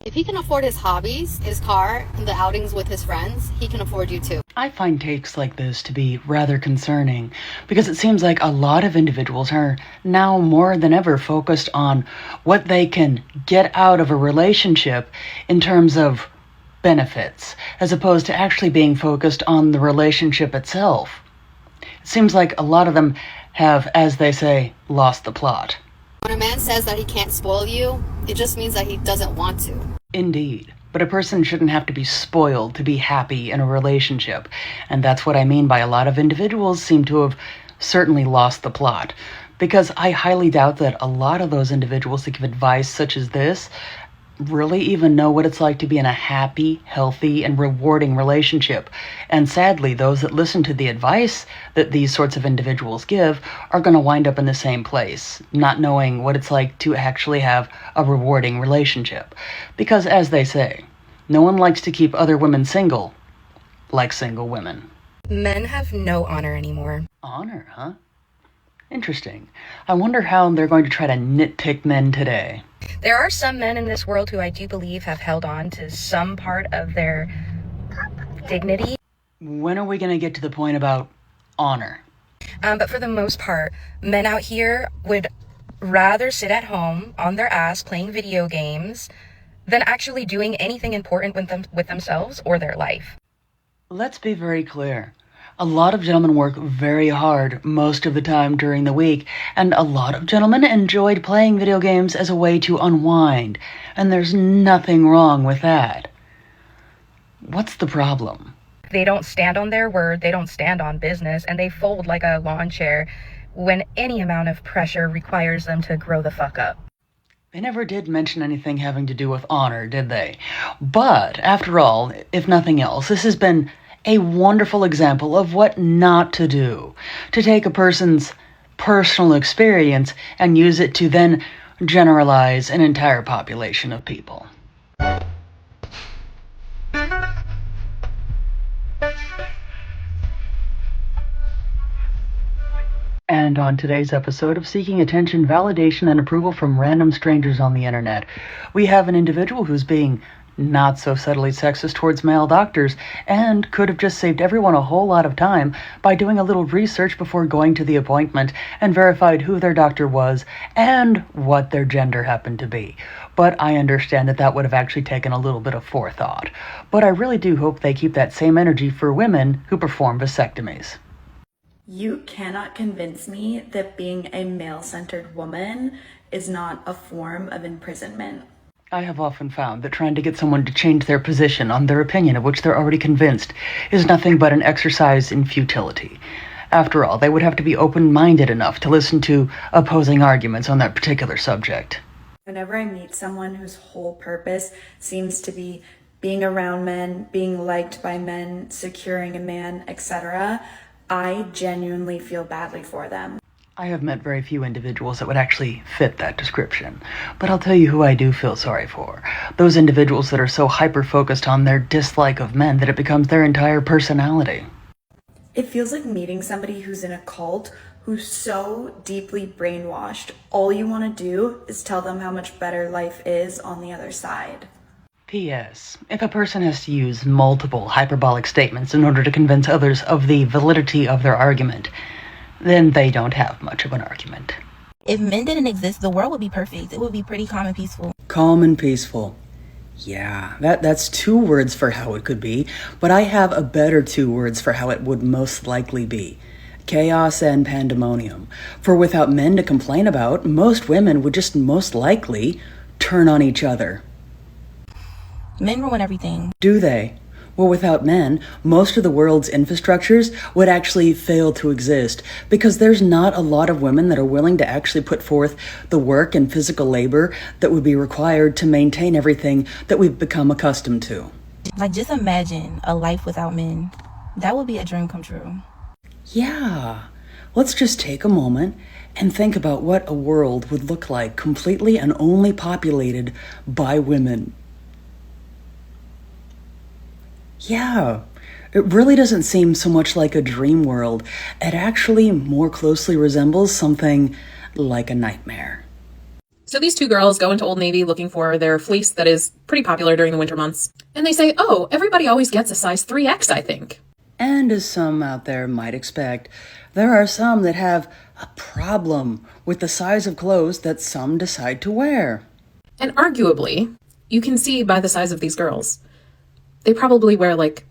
If he can afford his hobbies, his car, and the outings with his friends, he can afford you too. I find takes like this to be rather concerning because it seems like a lot of individuals are now more than ever focused on what they can get out of a relationship in terms of benefits, as opposed to actually being focused on the relationship itself. It seems like a lot of them have, as they say, lost the plot. When a man says that he can't spoil you, it just means that he doesn't want to. Indeed. But a person shouldn't have to be spoiled to be happy in a relationship. And that's what I mean by a lot of individuals seem to have certainly lost the plot. Because I highly doubt that a lot of those individuals that give advice such as this really even know what it's like to be in a happy, healthy, and rewarding relationship. And sadly, those that listen to the advice that these sorts of individuals give are going to wind up in the same place, not knowing what it's like to actually have a rewarding relationship. Because, as they say, no one likes to keep other women single, like single women. Men have no honor anymore. Honor, huh? Interesting. I wonder how they're going to try to nitpick men today. There are some men in this world who I do believe have held on to some part of their dignity. When are we going to get to the point about honor? But for the most part, men out here would rather sit at home on their ass playing video games than actually doing anything important with themselves or their life. Let's be very clear. A lot of gentlemen work very hard most of the time during the week, and a lot of gentlemen enjoyed playing video games as a way to unwind, and there's nothing wrong with that. What's the problem? They don't stand on their word, they don't stand on business, and they fold like a lawn chair when any amount of pressure requires them to grow the fuck up. They never did mention anything having to do with honor, did they? But, after all, if nothing else, this has been a wonderful example of what not to do. To take a person's personal experience and use it to then generalize an entire population of people. And on today's episode of Seeking Attention, Validation, and Approval from Random Strangers on the Internet, we have an individual who's being not so subtly sexist towards male doctors, and could have just saved everyone a whole lot of time by doing a little research before going to the appointment and verified who their doctor was and what their gender happened to be. But I understand that that would have actually taken a little bit of forethought. But I really do hope they keep that same energy for women who perform vasectomies. You cannot convince me that being a male-centered woman is not a form of imprisonment. I have often found that trying to get someone to change their position on their opinion of which they're already convinced is nothing but an exercise in futility. After all, they would have to be open-minded enough to listen to opposing arguments on that particular subject. Whenever I meet someone whose whole purpose seems to be being around men, being liked by men, securing a man, etc., I genuinely feel badly for them. I have met very few individuals that would actually fit that description, but I'll tell you who I do feel sorry for. Those individuals that are so hyper-focused on their dislike of men that it becomes their entire personality. It feels like meeting somebody who's in a cult, who's so deeply brainwashed. All you want to do is tell them how much better life is on the other side. P.S. If a person has to use multiple hyperbolic statements in order to convince others of the validity of their argument, then they don't have much of an argument. If men didn't exist, the world would be perfect. It would be pretty calm and peaceful. Calm and peaceful. Yeah, that's 2 words for how it could be, but I have a better 2 words for how it would most likely be. Chaos and pandemonium. For without men to complain about, most women would just most likely turn on each other. Men ruin everything. Do they? Well, without men, most of the world's infrastructures would actually fail to exist because there's not a lot of women that are willing to actually put forth the work and physical labor that would be required to maintain everything that we've become accustomed to. Like, just imagine a life without men. That would be a dream come true. Yeah. Let's just take a moment and think about what a world would look like completely and only populated by women. Yeah, it really doesn't seem so much like a dream world. It actually more closely resembles something like a nightmare. So these two girls go into Old Navy looking for their fleece that is pretty popular during the winter months. And they say, oh, everybody always gets a size 3X, I think. And as some out there might expect, there are some that have a problem with the size of clothes that some decide to wear. And arguably, you can see by the size of these girls, they probably wear like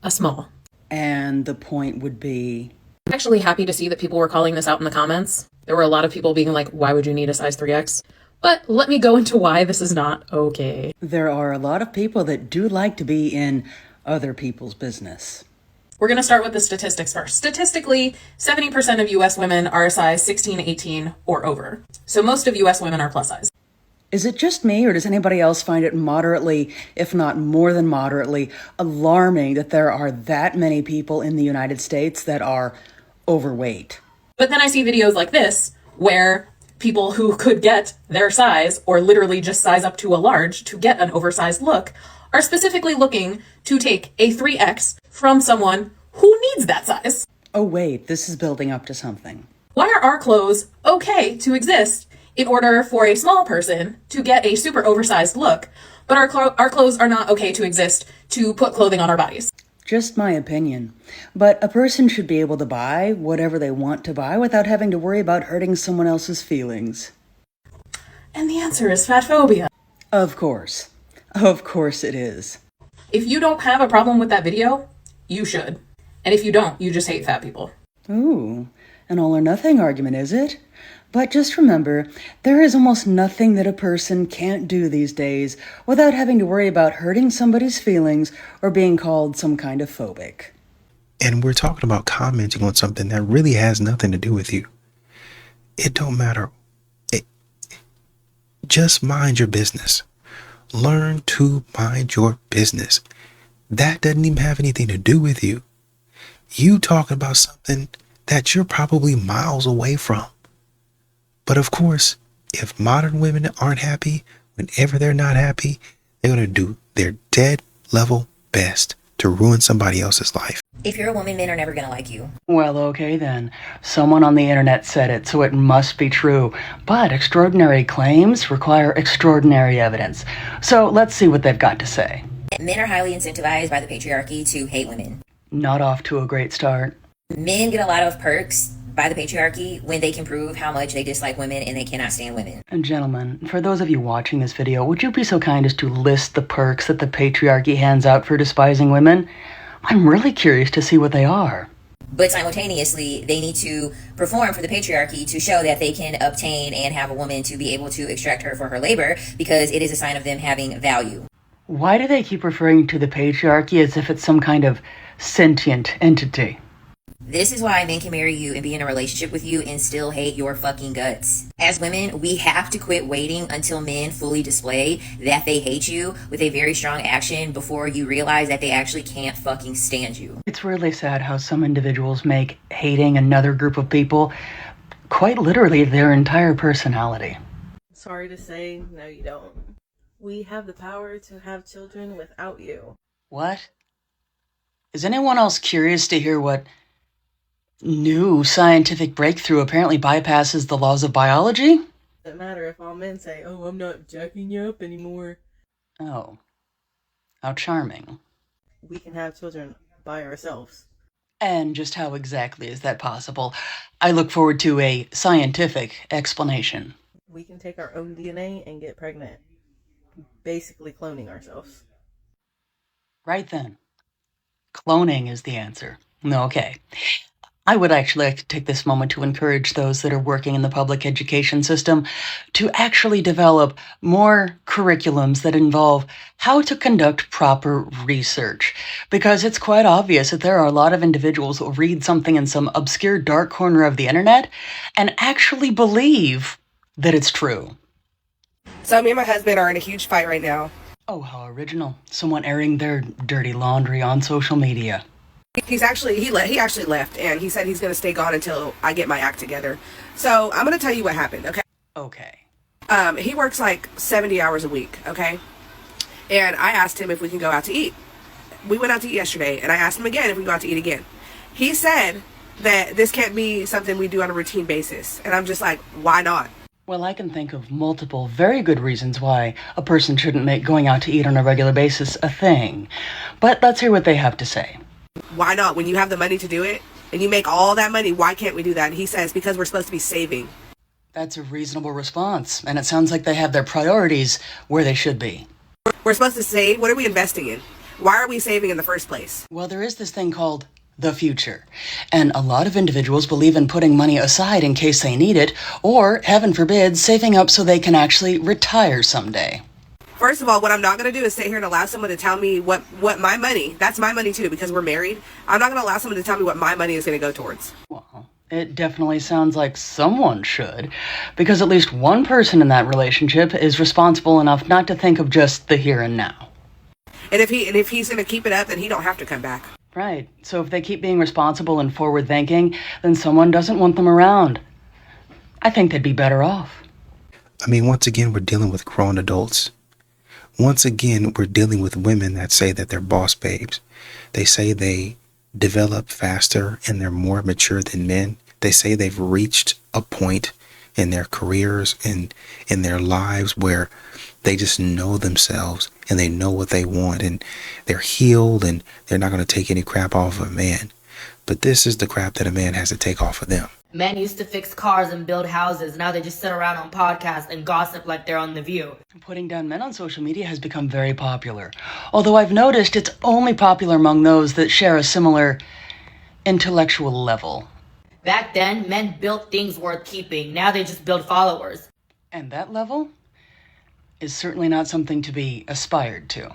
a small. And the point would be... I'm actually happy to see that people were calling this out in the comments. There were a lot of people being like, why would you need a size 3X? But let me go into why this is not okay. There are a lot of people that do like to be in other people's business. We're going to start with the statistics first. Statistically, 70% of US women are a size 16, 18, or over. So most of US women are plus size. Is it just me, or does anybody else find it moderately, if not more than moderately, alarming that there are that many people in the United States that are overweight? But then I see videos like this where people who could get their size or literally just size up to a large to get an oversized look are specifically looking to take a 3X from someone who needs that size. Oh wait, this is building up to something. Why are our clothes okay to exist in order for a small person to get a super oversized look, but our clothes are not okay to exist to put clothing on our bodies? Just my opinion. But a person should be able to buy whatever they want to buy without having to worry about hurting someone else's feelings. And the answer is fat phobia. Of course. Of course it is. If you don't have a problem with that video, you should. And if you don't, you just hate fat people. Ooh, an all or nothing argument, is it? But just remember, there is almost nothing that a person can't do these days without having to worry about hurting somebody's feelings or being called some kind of phobic. And we're talking about commenting on something that really has nothing to do with you. It don't matter. Just mind your business. Learn to mind your business. That doesn't even have anything to do with you. You talking about something that you're probably miles away from. But of course, if modern women aren't happy, whenever they're not happy, they're going to do their dead level best to ruin somebody else's life. If you're a woman, men are never going to like you. Well, okay then. Someone on the internet said it, so it must be true. But extraordinary claims require extraordinary evidence. So let's see what they've got to say. Men are highly incentivized by the patriarchy to hate women. Not off to a great start. Men get a lot of perks by the patriarchy when they can prove how much they dislike women and they cannot stand women. And gentlemen, for those of you watching this video, would you be so kind as to list the perks that the patriarchy hands out for despising women? I'm really curious to see what they are. But simultaneously, they need to perform for the patriarchy to show that they can obtain and have a woman to be able to extract her for her labor because it is a sign of them having value. Why do they keep referring to the patriarchy as if it's some kind of sentient entity? This is why men can marry you and be in a relationship with you and still hate your fucking guts. As women, we have to quit waiting until men fully display that they hate you with a very strong action before you realize that they actually can't fucking stand you. It's really sad how some individuals make hating another group of people quite literally their entire personality. Sorry to say, no you don't. We have the power to have children without you. What? Is anyone else curious to hear what new scientific breakthrough apparently bypasses the laws of biology? Doesn't matter if all men say, oh, I'm not jacking you up anymore. Oh. How charming. We can have children by ourselves. And just how exactly is that possible? I look forward to a scientific explanation. We can take our own DNA and get pregnant. Basically cloning ourselves. Right then. Cloning is the answer. Okay. I would actually like to take this moment to encourage those that are working in the public education system to actually develop more curriculums that involve how to conduct proper research. Because it's quite obvious that there are a lot of individuals who read something in some obscure dark corner of the internet and actually believe that it's true. So me and my husband are in a huge fight right now. Oh, how original. Someone airing their dirty laundry on social media. He actually left, and he said he's going to stay gone until I get my act together. So I'm going to tell you what happened, okay? Okay. He works like 70 hours a week, okay? And I asked him if we can go out to eat. We went out to eat yesterday, and I asked him again if we can go out to eat again. He said that this can't be something we do on a routine basis. And I'm just like, why not? Well, I can think of multiple very good reasons why a person shouldn't make going out to eat on a regular basis a thing. But let's hear what they have to say. Why not? When you have the money to do it and you make all that money, why can't we do that? And he says, because we're supposed to be saving. That's a reasonable response, and it sounds like they have their priorities where they should be. We're supposed to save? What are we investing in? Why are we saving in the first place? Well, there is this thing called the future, and a lot of individuals believe in putting money aside in case they need it, or, heaven forbid, saving up so they can actually retire someday. First of all, what I'm not going to do is sit here and allow someone to tell me what my money, that's my money too, because we're married. I'm not going to allow someone to tell me what my money is going to go towards. Well, it definitely sounds like someone should, because at least one person in that relationship is responsible enough not to think of just the here and now. And if he's going to keep it up, then he don't have to come back. Right. So if they keep being responsible and forward-thinking, then someone doesn't want them around. I think they'd be better off. I mean, once again, we're dealing with grown adults. Once again, we're dealing with women that say that they're boss babes. They say they develop faster and they're more mature than men. They say they've reached a point in their careers and in their lives where they just know themselves and they know what they want and they're healed and they're not going to take any crap off of a man. But this is the crap that a man has to take off of them. Men used to fix cars and build houses. Now they just sit around on podcasts and gossip like they're on The View. Putting down men on social media has become very popular. Although I've noticed it's only popular among those that share a similar intellectual level. Back then, men built things worth keeping. Now they just build followers. And that level is certainly not something to be aspired to.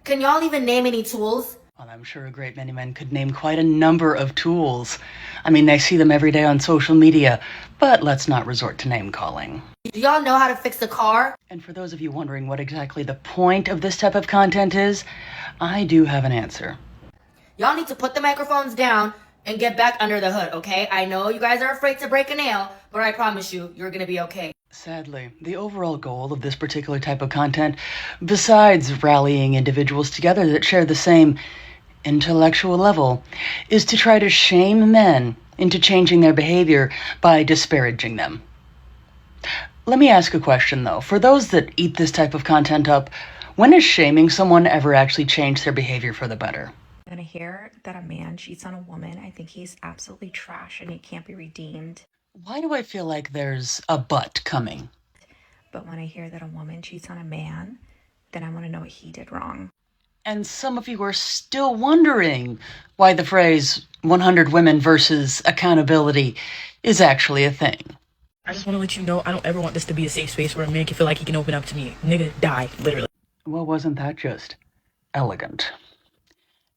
Can y'all even name any tools? Well, I'm sure a great many men could name quite a number of tools. I mean, they see them every day on social media, but let's not resort to name-calling. Do y'all know how to fix a car? And for those of you wondering what exactly the point of this type of content is, I do have an answer. Y'all need to put the microphones down and get back under the hood, okay? I know you guys are afraid to break a nail, but I promise you, you're gonna be okay. Sadly, the overall goal of this particular type of content, besides rallying individuals together that share the same intellectual level, is to try to shame men into changing their behavior by disparaging them. Let me ask a question, though. For those that eat this type of content up, when has shaming someone ever actually changed their behavior for the better? When I hear that a man cheats on a woman, I think he's absolutely trash and he can't be redeemed. Why do I feel like there's a but coming? But when I hear that a woman cheats on a man, then I want to know what he did wrong. And some of you are still wondering why the phrase 100 women versus accountability is actually a thing. I just want to let you know I don't ever want this to be a safe space where a man can feel like he can open up to me. Nigga, die, literally. Well, wasn't that just elegant?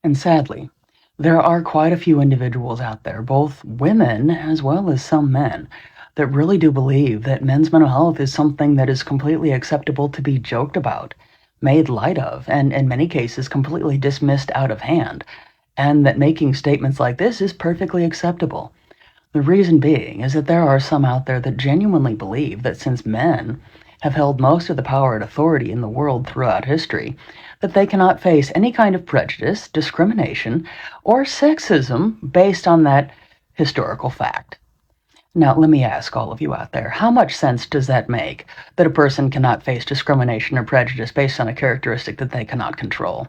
And sadly, there are quite a few individuals out there, both women as well as some men, that really do believe that men's mental health is something that is completely acceptable to be joked about, made light of, and in many cases completely dismissed out of hand, and that making statements like this is perfectly acceptable. The reason being is that there are some out there that genuinely believe that since men have held most of the power and authority in the world throughout history, that they cannot face any kind of prejudice, discrimination, or sexism based on that historical fact. Now, let me ask all of you out there, how much sense does that make, that a person cannot face discrimination or prejudice based on a characteristic that they cannot control?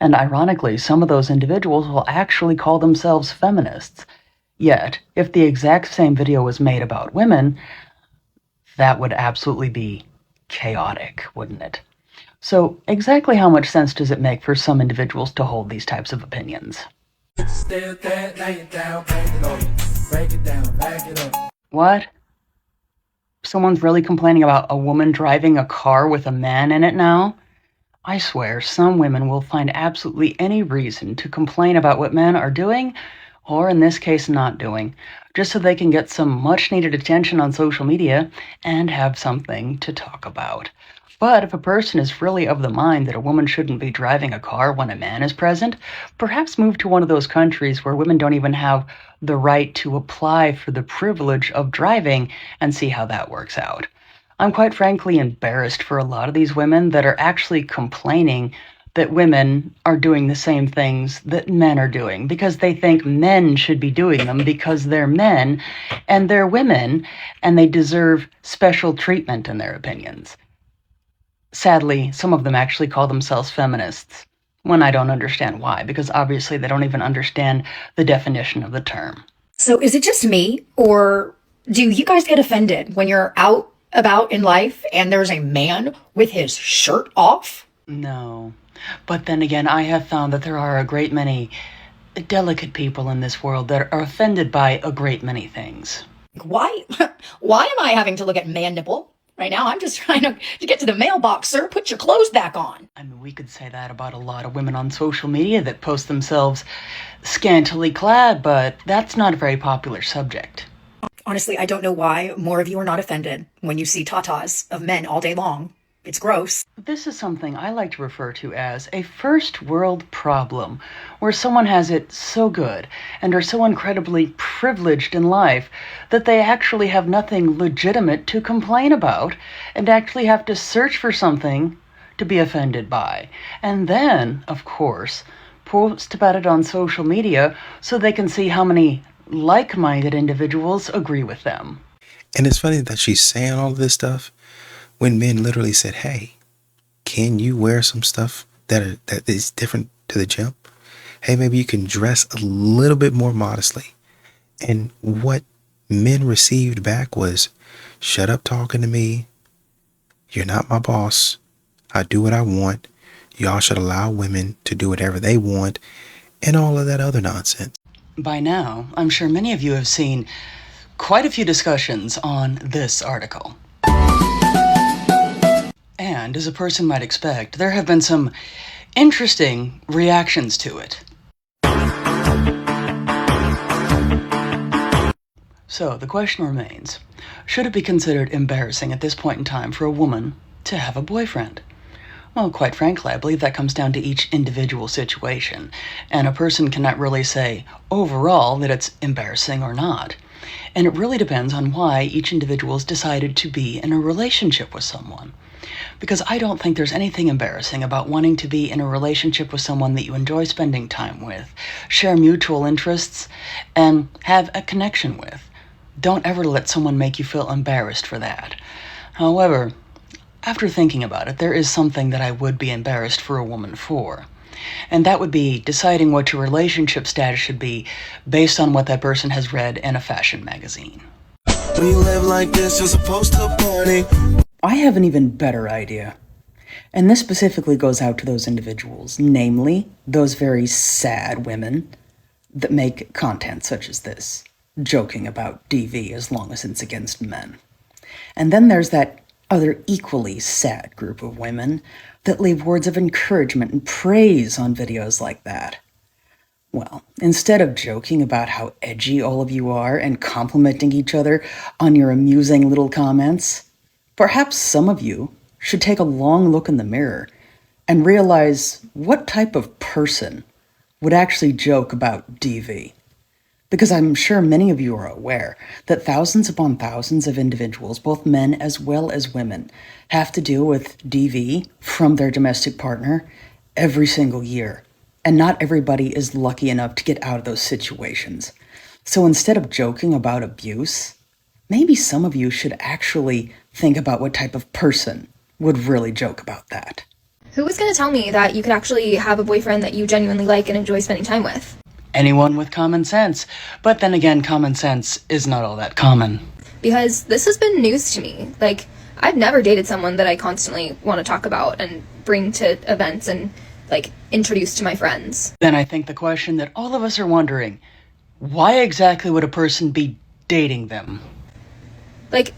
And ironically, some of those individuals will actually call themselves feminists. Yet, if the exact same video was made about women, that would absolutely be chaotic, wouldn't it? So, exactly how much sense does it make for some individuals to hold these types of opinions? What? Someone's really complaining about a woman driving a car with a man in it now? I swear, some women will find absolutely any reason to complain about what men are doing, or in this case, not doing, just so they can get some much-needed attention on social media and have something to talk about. But if a person is really of the mind that a woman shouldn't be driving a car when a man is present, perhaps move to one of those countries where women don't even have the right to apply for the privilege of driving and see how that works out. I'm quite frankly embarrassed for a lot of these women that are actually complaining that women are doing the same things that men are doing because they think men should be doing them because they're men and they're women and they deserve special treatment in their opinions. Sadly, some of them actually call themselves feminists, when I don't understand why, because obviously they don't even understand the definition of the term. So is it just me, or do you guys get offended when you're out about in life and there's a man with his shirt off? No. But then again, I have found that there are a great many delicate people in this world that are offended by a great many things. Why? Why am I having to look at man nipple? Right now, I'm just trying to get to the mailbox, sir. Put your clothes back on. I mean, we could say that about a lot of women on social media that post themselves scantily clad, but that's not a very popular subject. Honestly, I don't know why more of you are not offended when you see tatas of men all day long. It's gross. This is something I like to refer to as a first world problem, where someone has it so good and are so incredibly privileged in life that they actually have nothing legitimate to complain about and actually have to search for something to be offended by. And then, of course, post about it on social media so they can see how many like-minded individuals agree with them. And it's funny that she's saying all of this stuff when men literally said, hey, can you wear some stuff that is different to the gym? Hey, maybe you can dress a little bit more modestly. And what men received back was, shut up talking to me. You're not my boss. I do what I want. Y'all should allow women to do whatever they want, and all of that other nonsense. By now, I'm sure many of you have seen quite a few discussions on this article. And, as a person might expect, there have been some interesting reactions to it. So, the question remains, should it be considered embarrassing at this point in time for a woman to have a boyfriend? Well, quite frankly, I believe that comes down to each individual situation, and a person cannot really say overall that it's embarrassing or not. And it really depends on why each individual's decided to be in a relationship with someone. Because I don't think there's anything embarrassing about wanting to be in a relationship with someone that you enjoy spending time with, share mutual interests, and have a connection with. Don't ever let someone make you feel embarrassed for that. However, after thinking about it, there is something that I would be embarrassed for a woman for. And that would be deciding what your relationship status should be based on what that person has read in a fashion magazine. We live like this, you're supposed to party. I have an even better idea. And this specifically goes out to those individuals, namely those very sad women that make content such as this, joking about DV as long as it's against men. And then there's that other equally sad group of women that leave words of encouragement and praise on videos like that. Well, instead of joking about how edgy all of you are and complimenting each other on your amusing little comments, perhaps some of you should take a long look in the mirror and realize what type of person would actually joke about DV. Because I'm sure many of you are aware that thousands upon thousands of individuals, both men as well as women, have to deal with DV from their domestic partner every single year. And not everybody is lucky enough to get out of those situations. So instead of joking about abuse, maybe some of you should actually think about what type of person would really joke about that. Who was going to tell me that you could actually have a boyfriend that you genuinely like and enjoy spending time with? Anyone with common sense. But then again, common sense is not all that common. Because this has been news to me. Like, I've never dated someone that I constantly want to talk about and bring to events and, like, introduce to my friends. Then I think the question that all of us are wondering, why exactly would a person be dating them? Like,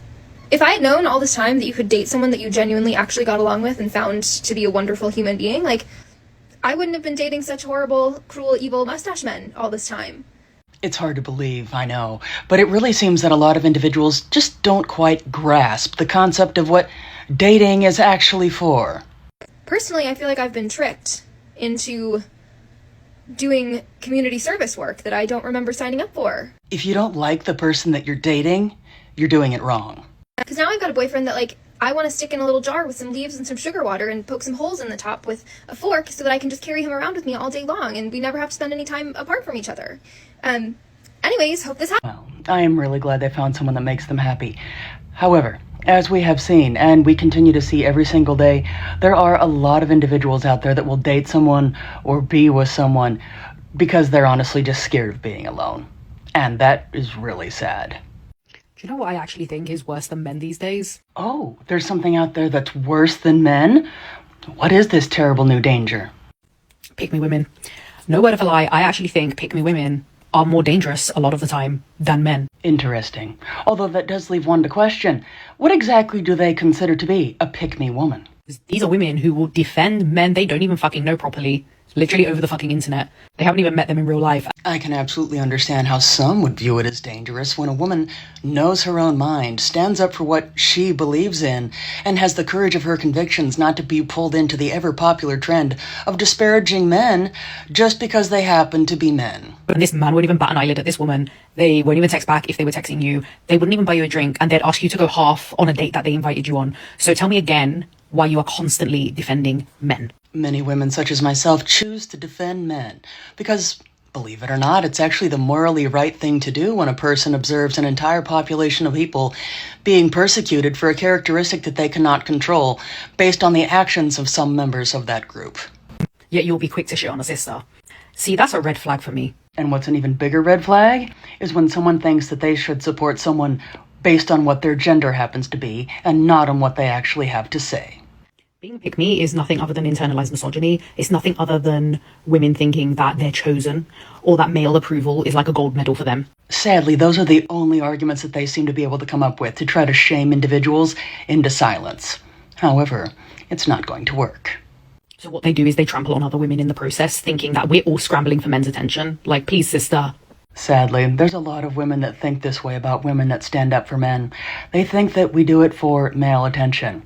if I had known all this time that you could date someone that you genuinely actually got along with and found to be a wonderful human being, like, I wouldn't have been dating such horrible, cruel, evil mustache men all this time. It's hard to believe, I know, but it really seems that a lot of individuals just don't quite grasp the concept of what dating is actually for. Personally, I feel like I've been tricked into doing community service work that I don't remember signing up for. If you don't like the person that you're dating, you're doing it wrong. Because now I've got a boyfriend that, like, I want to stick in a little jar with some leaves and some sugar water and poke some holes in the top with a fork so that I can just carry him around with me all day long and we never have to spend any time apart from each other. Anyways, hope this happens. Well, I am really glad they found someone that makes them happy. However, as we have seen, and we continue to see every single day, there are a lot of individuals out there that will date someone or be with someone because they're honestly just scared of being alone. And that is really sad. Do you know what I actually think is worse than men these days? Oh, there's something out there that's worse than men? What is this terrible new danger? Pick-me women. No word of a lie, I actually think pick-me women are more dangerous a lot of the time than men. Interesting. Although that does leave one to question. What exactly do they consider to be a pick-me woman? These are women who will defend men they don't even fucking know properly, literally over the fucking internet. They haven't even met them in real life. I can absolutely understand how some would view it as dangerous when a woman knows her own mind, stands up for what she believes in, and has the courage of her convictions not to be pulled into the ever-popular trend of disparaging men just because they happen to be men. And this man won't even bat an eyelid at this woman. They won't even text back if they were texting you. They wouldn't even buy you a drink, and they'd ask you to go half on a date that they invited you on. So tell me again why you are constantly defending men. Many women, such as myself, choose to defend men because, believe it or not, it's actually the morally right thing to do when a person observes an entire population of people being persecuted for a characteristic that they cannot control based on the actions of some members of that group. Yet you'll be quick to shit on a sister. See, that's a red flag for me. And what's an even bigger red flag is when someone thinks that they should support someone based on what their gender happens to be and not on what they actually have to say. Being pick-me is nothing other than internalized misogyny. It's nothing other than women thinking that they're chosen or that male approval is like a gold medal for them. Sadly, those are the only arguments that they seem to be able to come up with to try to shame individuals into silence. However, it's not going to work. So what they do is they trample on other women in the process, thinking that we're all scrambling for men's attention. Like, please, sister. Sadly, there's a lot of women that think this way about women that stand up for men. They think that we do it for male attention,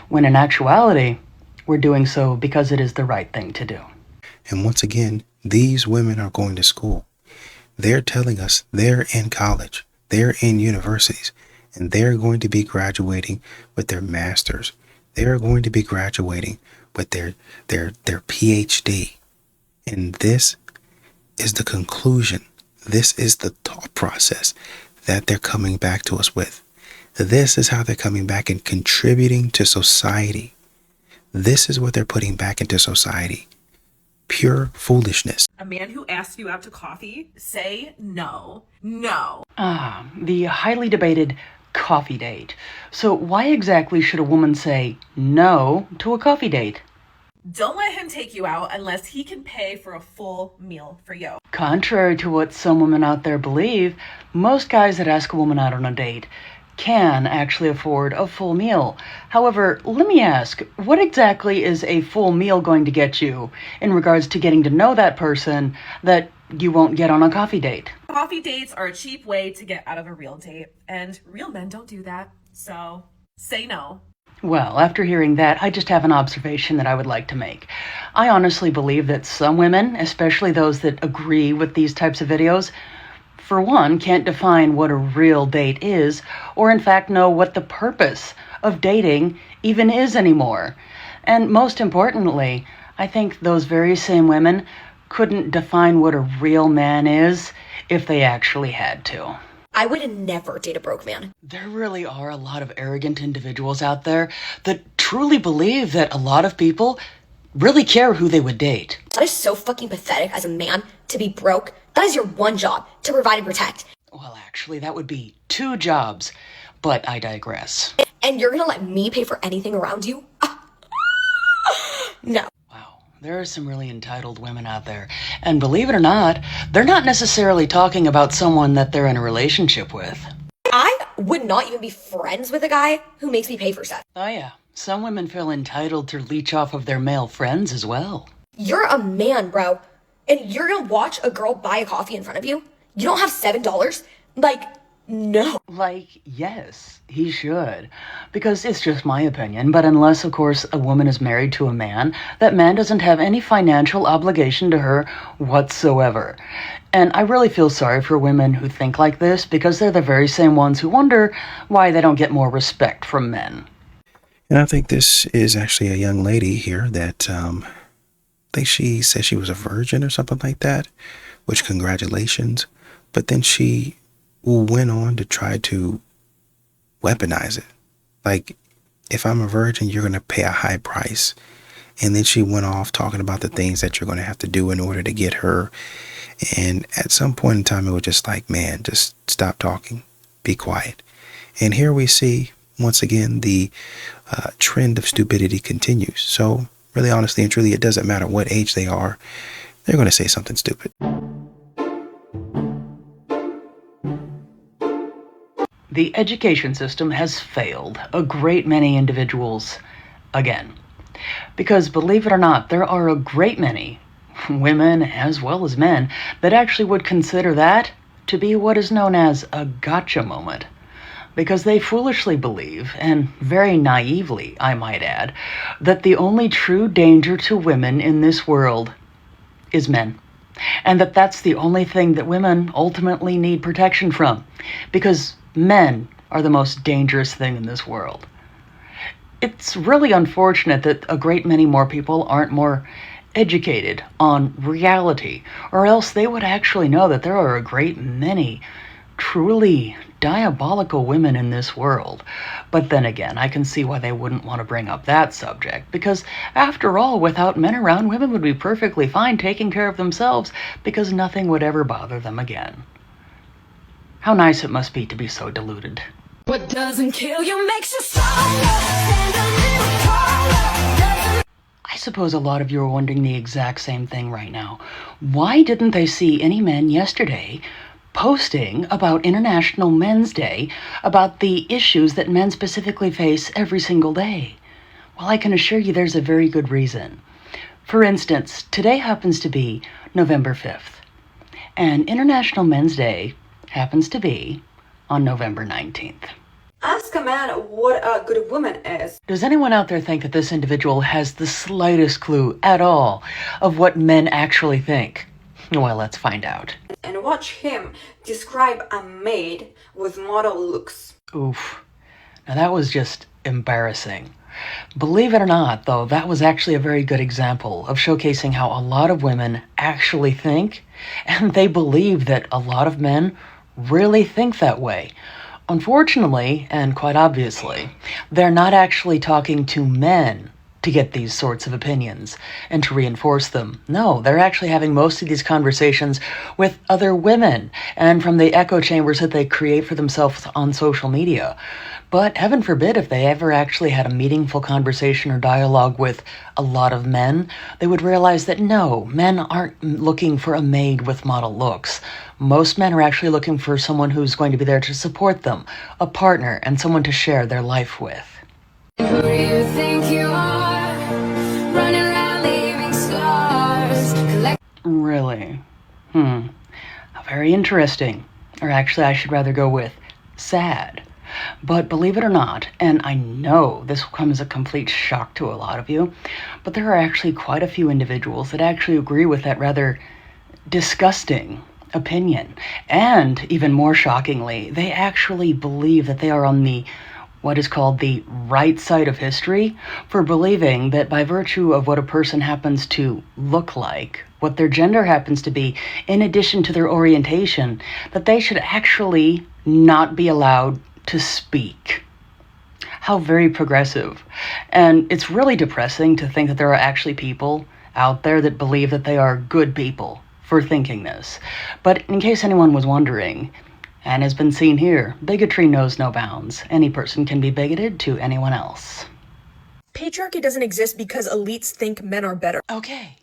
when in actuality, we're doing so because it is the right thing to do. And once again, these women are going to school. They're telling us they're in college, they're in universities, and they're going to be graduating with their masters. They're going to be graduating with their PhD. And this is the conclusion. This is the thought process that they're coming back to us with. This is how they're coming back and contributing to society. This is what they're putting back into society. Pure foolishness. A man who asks you out to coffee, say no. No. The highly debated coffee date. So why exactly should a woman say no to a coffee date? Don't let him take you out unless he can pay for a full meal for you. Contrary to what some women out there believe, most guys that ask a woman out on a date can actually afford a full meal. However, let me ask, what exactly is a full meal going to get you in regards to getting to know that person that you won't get on a coffee date? Coffee dates are a cheap way to get out of a real date, and real men don't do that, so say no. Well, after hearing that, I just have an observation that I would like to make. I honestly believe that some women, especially those that agree with these types of videos, for one, can't define what a real date is, or in fact know what the purpose of dating even is anymore. And most importantly, I think those very same women couldn't define what a real man is if they actually had to. I would never date a broke man. There really are a lot of arrogant individuals out there that truly believe that a lot of people really care who they would date. That is so fucking pathetic as a man to be broke. That is your one job, to provide and protect. Well, actually, that would be 2 jobs, but I digress. And you're gonna let me pay for anything around you? No. There are some really entitled women out there, and believe it or not, they're not necessarily talking about someone that they're in a relationship with. I would not even be friends with a guy who makes me pay for stuff. Oh yeah, some women feel entitled to leech off of their male friends as well. You're a man, bro, and you're gonna watch a girl buy a coffee in front of you? You don't have $7? Like, no. Like, yes, he should. Because it's just my opinion, but unless, of course, a woman is married to a man, that man doesn't have any financial obligation to her whatsoever. And I really feel sorry for women who think like this, because they're the very same ones who wonder why they don't get more respect from men. And I think this is actually a young lady here that I think she said she was a virgin or something like that, which congratulations. But then she went on to try to weaponize it. Like, if I'm a virgin, you're going to pay a high price. And then she went off talking about the things that you're going to have to do in order to get her. And at some point in time, it was just like, man, just stop talking. Be quiet. And here we see, once again, the trend of stupidity continues. So really, honestly and truly, it doesn't matter what age they are. They're going to say something stupid. The education system has failed a great many individuals again. Because believe it or not, there are a great many women as well as men that actually would consider that to be what is known as a gotcha moment. Because they foolishly believe, and very naively, I might add, that the only true danger to women in this world is men. And that that's the only thing that women ultimately need protection from. Because men are the most dangerous thing in this world. It's really unfortunate that a great many more people aren't more educated on reality, or else they would actually know that there are a great many truly diabolical women in this world. But then again, I can see why they wouldn't want to bring up that subject, because after all, without men around, women would be perfectly fine taking care of themselves, because nothing would ever bother them again. How nice it must be to be so deluded. What doesn't kill you makes you stronger. I suppose a lot of you are wondering the exact same thing right now. Why didn't they see any men yesterday posting about International Men's Day, about the issues that men specifically face every single day? Well, I can assure you there's a very good reason. For instance, today happens to be November 5th, and International Men's Day happens to be on November 19th. Ask a man what a good woman is. Does anyone out there think that this individual has the slightest clue at all of what men actually think? Well, let's find out. And watch him describe a maid with model looks. Oof. Now that was just embarrassing. Believe it or not, though, that was actually a very good example of showcasing how a lot of women actually think, and they believe that a lot of men really think that way. Unfortunately, and quite obviously, they're not actually talking to men to get these sorts of opinions and to reinforce them. No, they're actually having most of these conversations with other women and from the echo chambers that they create for themselves on social media. But heaven forbid if they ever actually had a meaningful conversation or dialogue with a lot of men, they would realize that no, men aren't looking for a maid with model looks. Most men are actually looking for someone who's going to be there to support them, a partner, and someone to share their life with. Who do you think you are? Running around leaving scars. Really? Very interesting. Or actually, I should rather go with sad. But believe it or not, and I know this will come as a complete shock to a lot of you, but there are actually quite a few individuals that actually agree with that rather disgusting opinion. And even more shockingly, they actually believe that they are on the what is called the right side of history for believing that by virtue of what a person happens to look like, what their gender happens to be, in addition to their orientation, that they should actually not be allowed to speak. How very progressive. And it's really depressing to think that there are actually people out there that believe that they are good people for thinking this. But in case anyone was wondering, and has been seen here, bigotry knows no bounds. Any person can be bigoted to anyone else. Patriarchy doesn't exist because elites think men are better. Okay,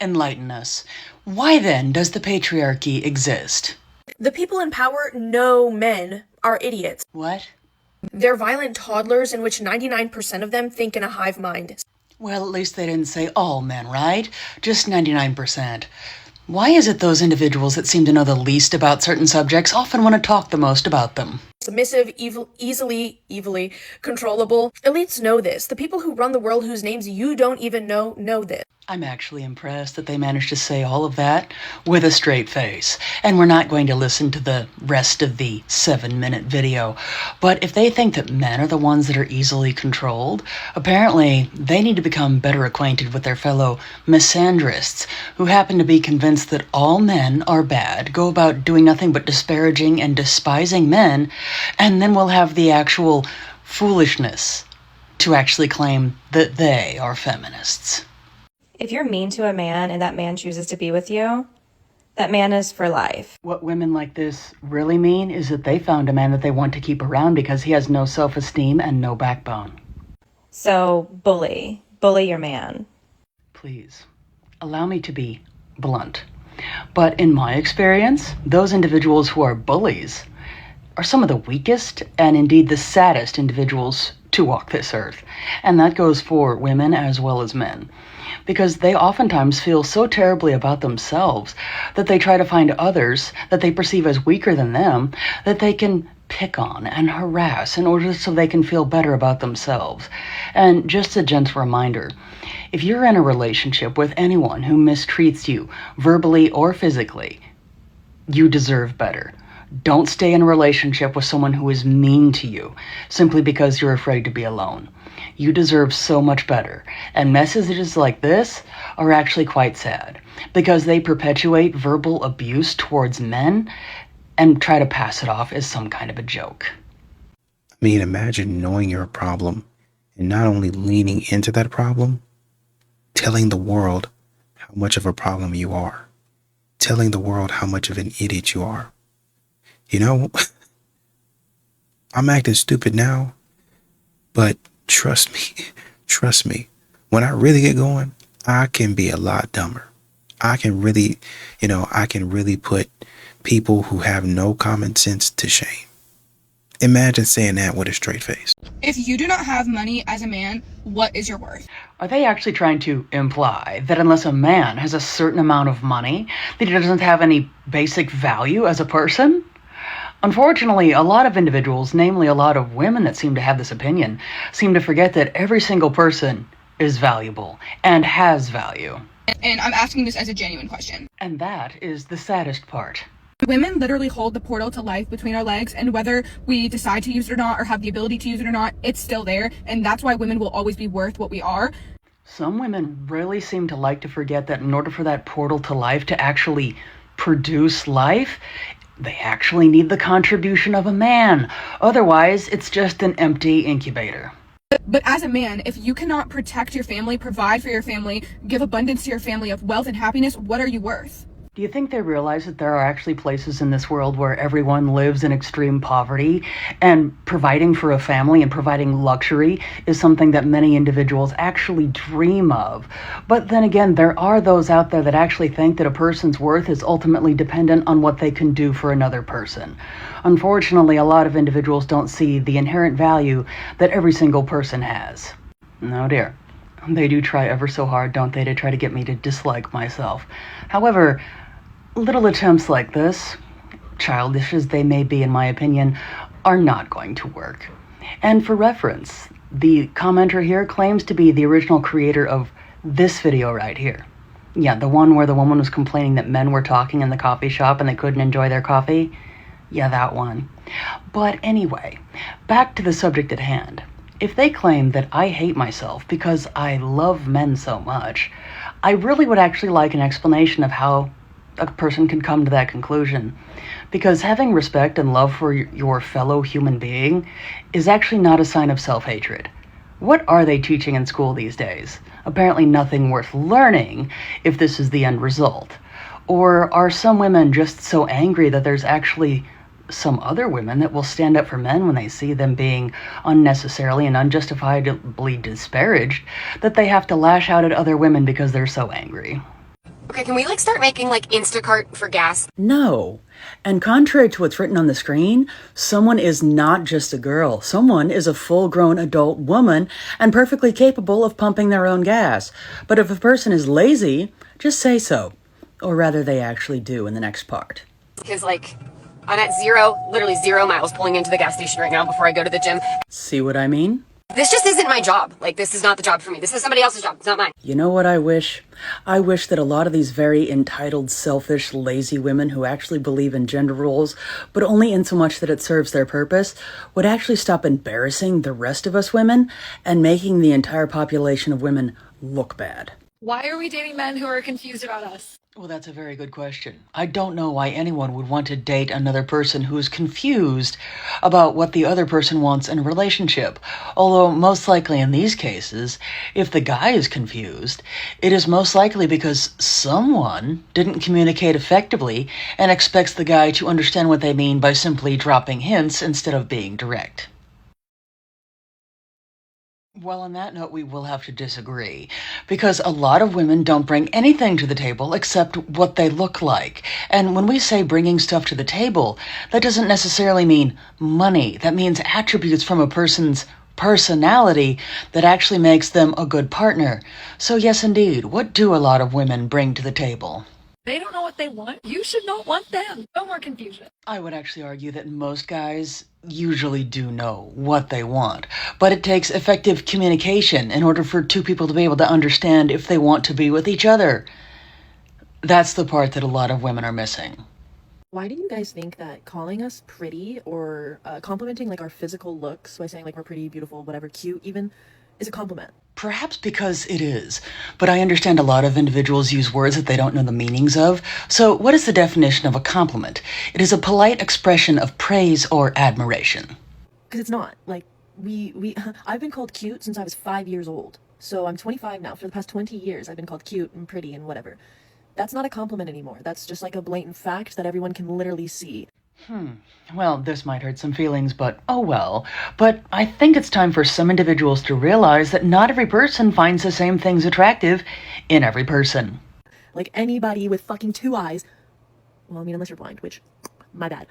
enlighten us. Why then does the patriarchy exist? The people in power know men are idiots. What? They're violent toddlers in which 99% of them think in a hive mind. Well, at least they didn't say all men, right? Just 99%. Why is it those individuals that seem to know the least about certain subjects often want to talk the most about them? Submissive, easily controllable. Elites know this. The people who run the world whose names you don't even know this. I'm actually impressed that they managed to say all of that with a straight face. And we're not going to listen to the rest of the 7-minute video. But if they think that men are the ones that are easily controlled, apparently they need to become better acquainted with their fellow misandrists who happen to be convinced that all men are bad, go about doing nothing but disparaging and despising men, and then will have the actual foolishness to actually claim that they are feminists. If you're mean to a man and that man chooses to be with you, that man is for life. What women like this really mean is that they found a man that they want to keep around because he has no self-esteem and no backbone. So, bully. Bully your man. Please, allow me to be blunt. But in my experience, those individuals who are bullies are some of the weakest and indeed the saddest individuals to walk this earth. And that goes for women as well as men. Because they oftentimes feel so terribly about themselves that they try to find others that they perceive as weaker than them that they can pick on and harass in order so they can feel better about themselves. And just a gentle reminder, if you're in a relationship with anyone who mistreats you verbally or physically, you deserve better. Don't stay in a relationship with someone who is mean to you simply because you're afraid to be alone. You deserve so much better. And messages like this are actually quite sad because they perpetuate verbal abuse towards men and try to pass it off as some kind of a joke. I mean, imagine knowing you're a problem and not only leaning into that problem, telling the world how much of a problem you are, telling the world how much of an idiot you are. You know, I'm acting stupid now, but trust me, when I really get going, I can be a lot dumber. I can really put people who have no common sense to shame. Imagine saying that with a straight face. If you do not have money as a man, what is your worth? Are they actually trying to imply that unless a man has a certain amount of money, that he doesn't have any basic value as a person? Unfortunately, a lot of individuals, namely a lot of women that seem to have this opinion, seem to forget that every single person is valuable and has value. And I'm asking this as a genuine question. And that is the saddest part. Women literally hold the portal to life between our legs, and whether we decide to use it or not, or have the ability to use it or not, it's still there, and that's why women will always be worth what we are. Some women really seem to like to forget that in order for that portal to life to actually produce life, they actually need the contribution of a man. Otherwise, it's just an empty incubator. But as a man, if you cannot protect your family, provide for your family, give abundance to your family of wealth and happiness, what are you worth? Do you think they realize that there are actually places in this world where everyone lives in extreme poverty, and providing for a family and providing luxury is something that many individuals actually dream of? But then again, there are those out there that actually think that a person's worth is ultimately dependent on what they can do for another person. Unfortunately, a lot of individuals don't see the inherent value that every single person has. Oh dear. They do try ever so hard, don't they, to try to get me to dislike myself. However, little attempts like this, childish as they may be in my opinion, are not going to work. And for reference, the commenter here claims to be the original creator of this video right here. Yeah, the one where the woman was complaining that men were talking in the coffee shop and they couldn't enjoy their coffee. Yeah, that one. But anyway, back to the subject at hand. If they claim that I hate myself because I love men so much, I really would actually like an explanation of how a person can come to that conclusion. Because having respect and love for your fellow human being is actually not a sign of self-hatred. What are they teaching in school these days? Apparently nothing worth learning if this is the end result. Or are some women just so angry that there's actually some other women that will stand up for men when they see them being unnecessarily and unjustifiably disparaged, that they have to lash out at other women because they're so angry? Okay, can we start making Instacart for gas? No. And contrary to what's written on the screen, someone is not just a girl. Someone is a full-grown adult woman and perfectly capable of pumping their own gas. But if a person is lazy, just say so. Or rather, they actually do in the next part. Because I'm at literally 0 miles pulling into the gas station right now before I go to the gym. See what I mean? This just isn't my job. Like, this is not the job for me. This is somebody else's job. It's not mine. You know what I wish? I wish that a lot of these very entitled, selfish, lazy women who actually believe in gender roles, but only in so much that it serves their purpose, would actually stop embarrassing the rest of us women and making the entire population of women look bad. Why are we dating men who are confused about us? Well, that's a very good question. I don't know why anyone would want to date another person who's confused about what the other person wants in a relationship. Although, most likely in these cases, if the guy is confused, it is most likely because someone didn't communicate effectively and expects the guy to understand what they mean by simply dropping hints instead of being direct. Well, on that note, we will have to disagree, because a lot of women don't bring anything to the table except what they look like. And when we say bringing stuff to the table, that doesn't necessarily mean money. That means attributes from a person's personality that actually makes them a good partner. So yes, indeed, what do a lot of women bring to the table? They don't know what they want. You should not want them. No more confusion. I would actually argue that most guys usually do know what they want, but it takes effective communication in order for two people to be able to understand if they want to be with each other. That's the part that a lot of women are missing. Why do you guys think that calling us pretty or complimenting like our physical looks by saying like we're pretty, beautiful, whatever, cute even, is a compliment? Perhaps because it is, but I understand a lot of individuals use words that they don't know the meanings of. So what is the definition of a compliment? It is a polite expression of praise or admiration. Because it's not. Like, I've been called cute since I was 5 years old. So I'm 25 now. For the past 20 years, I've been called cute and pretty and whatever. That's not a compliment anymore. That's just like a blatant fact that everyone can literally see. Well, this might hurt some feelings, but oh well. But I think it's time for some individuals to realize that not every person finds the same things attractive in every person. Like anybody with fucking 2 eyes. Well, I mean, unless you're blind, which, my bad.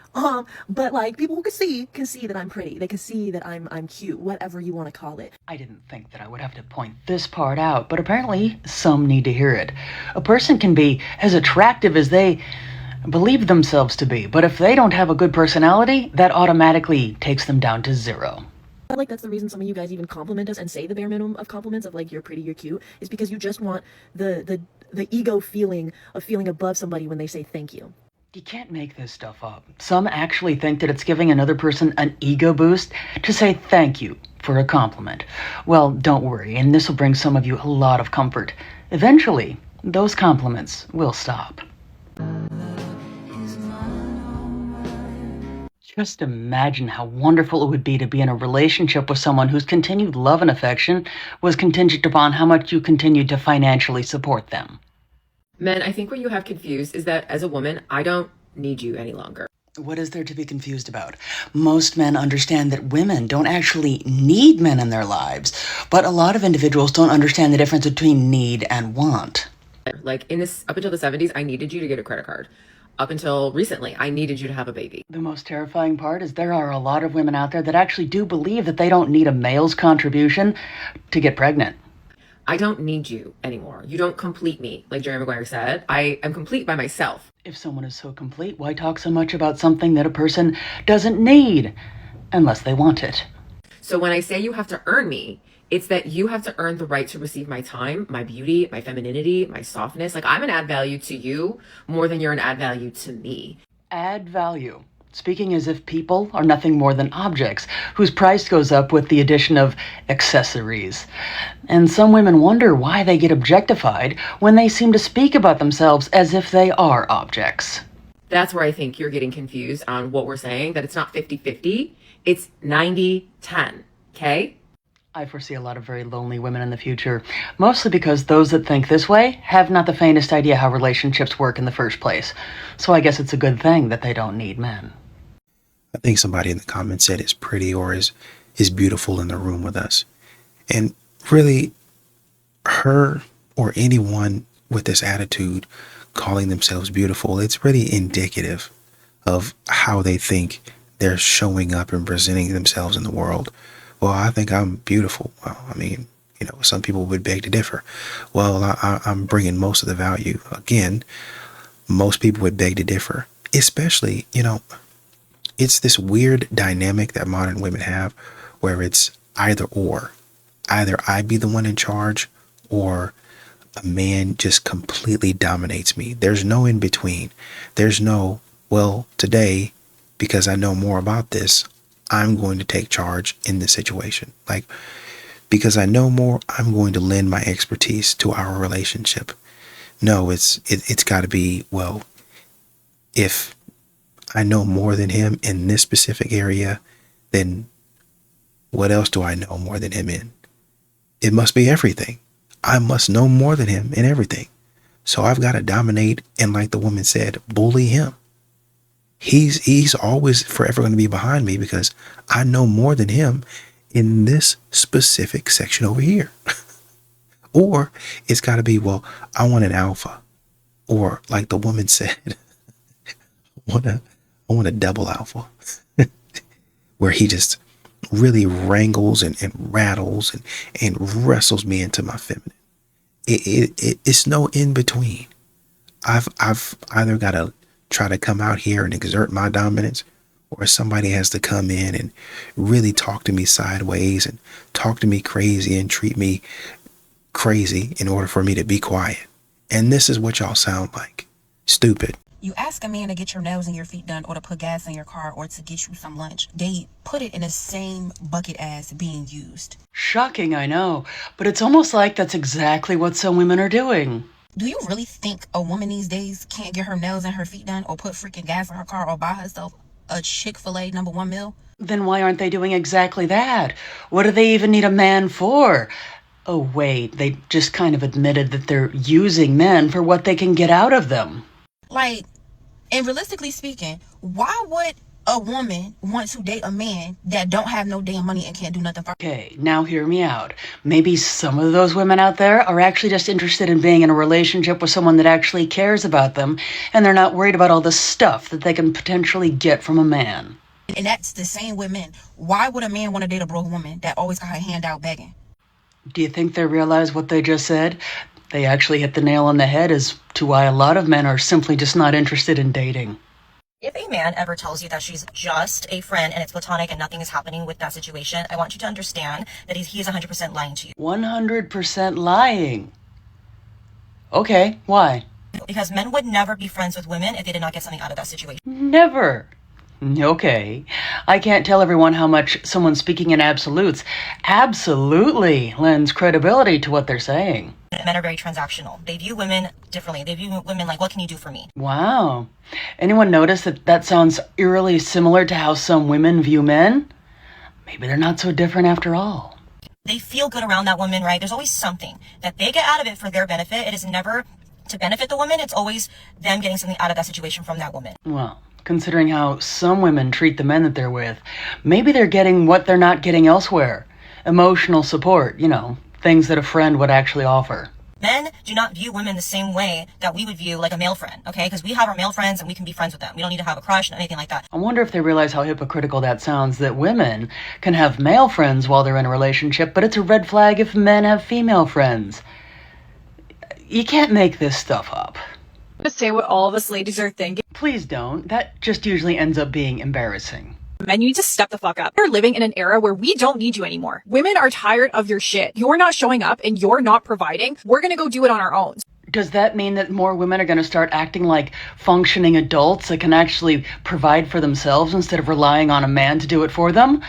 But like people who can see that I'm pretty. They can see that I'm cute, whatever you want to call it. I didn't think that I would have to point this part out, but apparently some need to hear it. A person can be as attractive as they believe themselves to be, but if they don't have a good personality, that automatically takes them down to 0. Like that's the reason some of you guys even compliment us and say the bare minimum of compliments of like you're pretty, you're cute, is because you just want the ego feeling of feeling above somebody when they say thank you. You can't make this stuff up. Some actually think that it's giving another person an ego boost to say thank you for a compliment. Well, don't worry, and this will bring some of you a lot of comfort. Eventually, those compliments will stop. Just imagine how wonderful it would be to be in a relationship with someone whose continued love and affection was contingent upon how much you continued to financially support them. Men, I think what you have confused is that as a woman, I don't need you any longer. What is there to be confused about? Most men understand that women don't actually need men in their lives, but a lot of individuals don't understand the difference between need and want. Like up until the 70s, I needed you to get a credit card. Up until recently, I needed you to have a baby. The most terrifying part is there are a lot of women out there that actually do believe that they don't need a male's contribution to get pregnant. I don't need you anymore. You don't complete me, like Jerry Maguire said. I am complete by myself. If someone is so complete, why talk so much about something that a person doesn't need unless they want it? So when I say you have to earn me, it's that you have to earn the right to receive my time, my beauty, my femininity, my softness. Like I'm an add value to you more than you're an add value to me. Add value. Speaking as if people are nothing more than objects whose price goes up with the addition of accessories. And some women wonder why they get objectified when they seem to speak about themselves as if they are objects. That's where I think you're getting confused on what we're saying, that it's not 50-50, it's 90-10, okay? I foresee a lot of very lonely women in the future, mostly because those that think this way have not the faintest idea how relationships work in the first place. So I guess it's a good thing that they don't need men. I think somebody in the comments said is pretty or is beautiful in the room with us. And really, her or anyone with this attitude calling themselves beautiful, it's really indicative of how they think they're showing up and presenting themselves in the world. Well, I think I'm beautiful. Well, I mean, you know, some people would beg to differ. Well, I'm bringing most of the value. Again, most people would beg to differ, especially, you know, it's this weird dynamic that modern women have where it's, either or. Either I be the one in charge or a man just completely dominates me. There's no in between. There's no, well, today, because I know more about this, I'm going to take charge in this situation. Like, because I know more, I'm going to lend my expertise to our relationship. No, it's got to be, well, if I know more than him in this specific area, then what else do I know more than him in? It must be everything. I must know more than him in everything. So I've got to dominate and, like the woman said, bully him. He's always forever going to be behind me because I know more than him in this specific section over here. Or it's got to be, well, I want an alpha. Or like the woman said, I want a double alpha. Where he just really wrangles and rattles and wrestles me into my feminine. It's no in between. I've either got to try to come out here and exert my dominance, or somebody has to come in and really talk to me sideways and talk to me crazy and treat me crazy in order for me to be quiet. And this is what y'all sound like. Stupid. You ask a man to get your nails and your feet done, or to put gas in your car, or to get you some lunch. They put it in the same bucket as being used. Shocking, I know, but it's almost like that's exactly what some women are doing. Do you really think a woman these days can't get her nails and her feet done, or put freaking gas in her car, or buy herself a Chick-fil-A #1 meal? Then why aren't they doing exactly that? What do they even need a man for? Oh, wait, they just kind of admitted that they're using men for what they can get out of them. Like, and realistically speaking, why would a woman want to date a man that don't have no damn money and can't do nothing for her? Okay, now hear me out. Maybe some of those women out there are actually just interested in being in a relationship with someone that actually cares about them, and they're not worried about all the stuff that they can potentially get from a man. And that's the same with men. Why would a man want to date a broke woman that always got her hand out begging? Do you think they realize what they just said? They actually hit the nail on the head as to why a lot of men are simply just not interested in dating. If a man ever tells you that she's just a friend and it's platonic and nothing is happening with that situation, I want you to understand that he is 100% lying to you. 100% lying? Okay, why? Because men would never be friends with women if they did not get something out of that situation. Never. Okay, I can't tell everyone how much someone speaking in absolutes absolutely lends credibility to what they're saying. Men are very transactional. They view women differently. They view women like, what can you do for me? Wow. Anyone notice that sounds eerily similar to how some women view men? Maybe they're not so different after all. They feel good around that woman, right? There's always something that they get out of it for their benefit. It is never to benefit the woman. It's always them getting something out of that situation from that woman. Well, considering how some women treat the men that they're with, maybe they're getting what they're not getting elsewhere. Emotional support, things that a friend would actually offer. Men do not view women the same way that we would view like a male friend, okay? Because we have our male friends and we can be friends with them. We don't need to have a crush or anything like that. I wonder if they realize how hypocritical that sounds, that women can have male friends while they're in a relationship, but it's a red flag if men have female friends. You can't make this stuff up. Just say what all of us ladies are thinking. Please don't. That just usually ends up being embarrassing. Men, you need to step the fuck up. We're living in an era where we don't need you anymore. Women are tired of your shit. You're not showing up and you're not providing. We're gonna go do it on our own. Does that mean that more women are going to start acting like functioning adults that can actually provide for themselves instead of relying on a man to do it for them?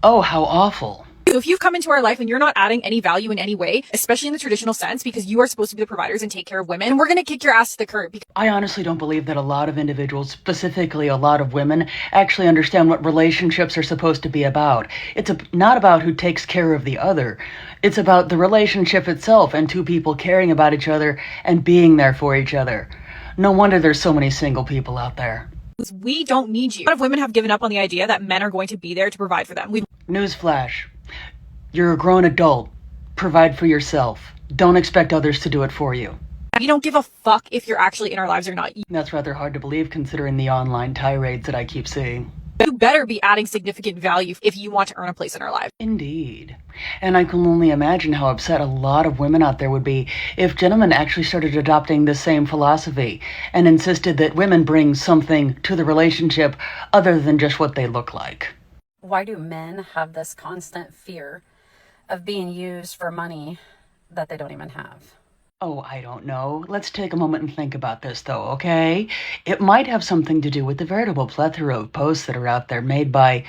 Oh, how awful. So if you've come into our life and you're not adding any value in any way, especially in the traditional sense, because you are supposed to be the providers and take care of women, we're going to kick your ass to the curb. I honestly don't believe that a lot of individuals, specifically a lot of women, actually understand what relationships are supposed to be about. It's not about who takes care of the other. It's about the relationship itself and two people caring about each other and being there for each other. No wonder there's so many single people out there. We don't need you. A lot of women have given up on the idea that men are going to be there to provide for them. Newsflash. You're a grown adult. Provide for yourself. Don't expect others to do it for you. We don't give a fuck if you're actually in our lives or not. That's rather hard to believe considering the online tirades that I keep seeing. You better be adding significant value if you want to earn a place in our lives. Indeed. And I can only imagine how upset a lot of women out there would be if gentlemen actually started adopting the same philosophy and insisted that women bring something to the relationship other than just what they look like. Why do men have this constant fear of being used for money that they don't even have? Oh, I don't know. Let's take a moment and think about this, though, okay? It might have something to do with the veritable plethora of posts that are out there made by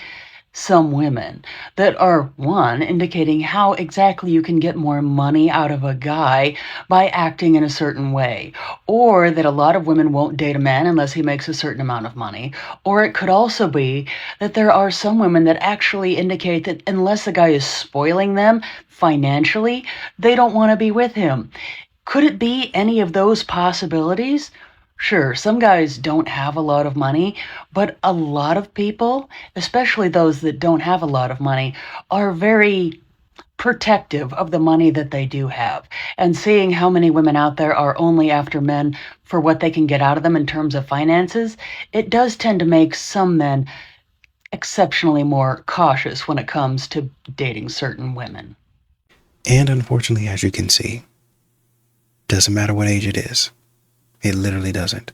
some women that are, one, indicating how exactly you can get more money out of a guy by acting in a certain way, or that a lot of women won't date a man unless he makes a certain amount of money, or it could also be that there are some women that actually indicate that unless a guy is spoiling them financially, they don't want to be with him. Could it be any of those possibilities? Sure, some guys don't have a lot of money, but a lot of people, especially those that don't have a lot of money, are very protective of the money that they do have. And seeing how many women out there are only after men for what they can get out of them in terms of finances, it does tend to make some men exceptionally more cautious when it comes to dating certain women. And unfortunately, as you can see, doesn't matter what age it is. It literally doesn't.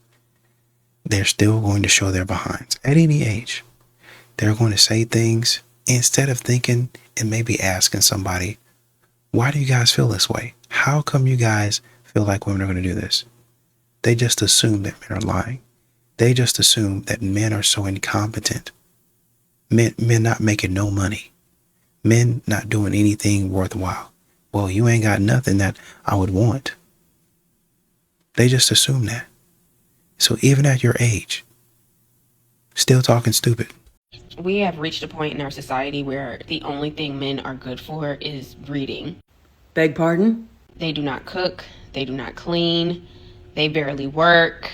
They're still going to show their behinds at any age. They're going to say things instead of thinking and maybe asking somebody, why do you guys feel this way? How come you guys feel like women are going to do this? They just assume that men are lying. They just assume that men are so incompetent. Men not making no money. Men not doing anything worthwhile. Well, you ain't got nothing that I would want. They just assume that. So even at your age, still talking stupid. We have reached a point in our society where the only thing men are good for is reading. Beg pardon? They do not cook. They do not clean. They barely work.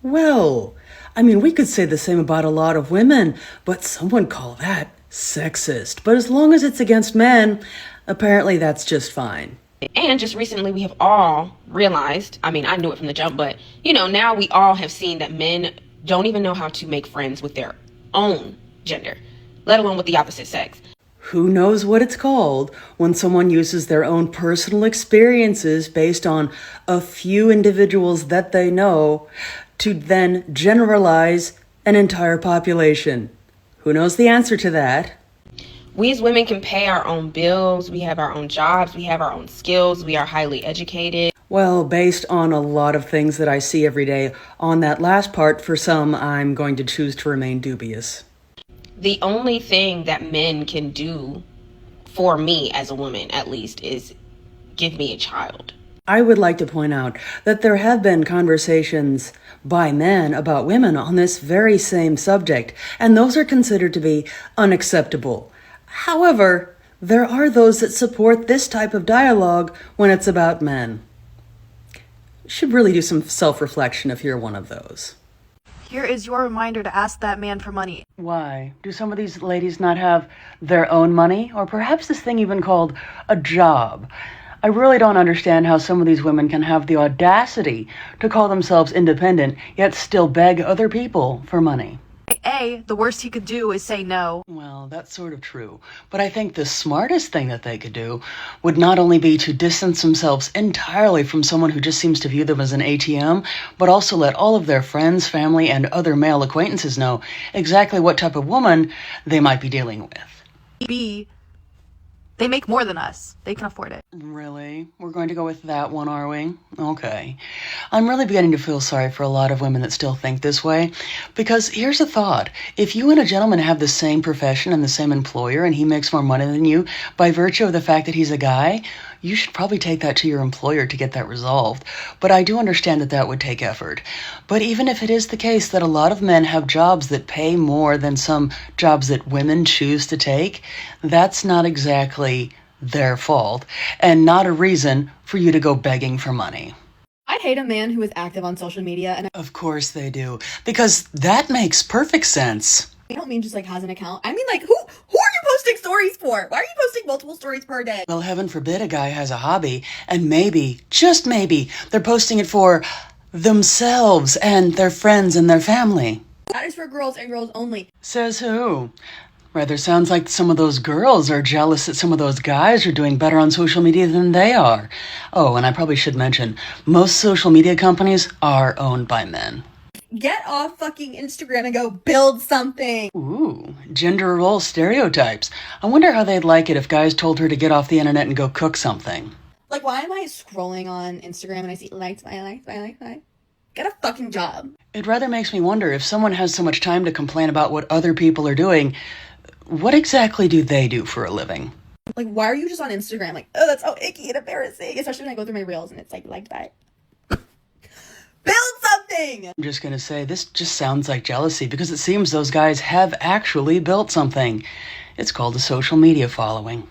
Well, I mean, we could say the same about a lot of women, but some would call that sexist. But as long as it's against men, apparently that's just fine. And just recently we have all realized, I mean, I knew it from the jump, but now we all have seen that men don't even know how to make friends with their own gender, let alone with the opposite sex. Who knows what it's called when someone uses their own personal experiences based on a few individuals that they know to then generalize an entire population. Who knows the answer to that? We as women can pay our own bills. We have our own jobs. We have our own skills. We are highly educated. Well, based on a lot of things that I see every day, on that last part, for some, I'm going to choose to remain dubious. The only thing that men can do for me as a woman, at least, is give me a child. I would like to point out that there have been conversations by men about women on this very same subject, and those are considered to be unacceptable. However, there are those that support this type of dialogue when it's about men. Should really do some self-reflection if you're one of those. Here is your reminder to ask that man for money. Why? Do some of these ladies not have their own money? Or perhaps this thing even called a job? I really don't understand how some of these women can have the audacity to call themselves independent, yet still beg other people for money. A, the worst he could do is say no. Well, that's sort of true. But I think the smartest thing that they could do would not only be to distance themselves entirely from someone who just seems to view them as an ATM, but also let all of their friends, family, and other male acquaintances know exactly what type of woman they might be dealing with. B, they make more than us. They can afford it. Really? We're going to go with that one, are we? Okay. I'm really beginning to feel sorry for a lot of women that still think this way. Because here's a thought. If you and a gentleman have the same profession and the same employer and he makes more money than you by virtue of the fact that he's a guy, you should probably take that to your employer to get that resolved. But I do understand that that would take effort. But even if it is the case that a lot of men have jobs that pay more than some jobs that women choose to take, that's not exactly their fault and not a reason for you to go begging for money. I hate a man who is active on social media, and Of course they do, because that makes perfect sense. I don't mean just like has an account. I mean like who are you posting stories for? Why are you posting multiple stories per day? Well, heaven forbid a guy has a hobby, and maybe, just maybe, they're posting it for themselves and their friends and their family. That is for girls and girls only. Says who? Rather sounds like some of those girls are jealous that some of those guys are doing better on social media than they are. Oh, and I probably should mention, most social media companies are owned by men. Get off fucking Instagram and go build something. Ooh, gender role stereotypes. I wonder how they'd like it if guys told her to get off the internet and go cook something. Like, why am I scrolling on Instagram and I see likes, my likes? Get a fucking job. It rather makes me wonder if someone has so much time to complain about what other people are doing, what exactly do they do for a living? Like, why are you just on Instagram? Like, oh, that's so icky and embarrassing. Especially when I go through my reels and it's like that. Build something! I'm just gonna say, this just sounds like jealousy because it seems those guys have actually built something. It's called a social media following.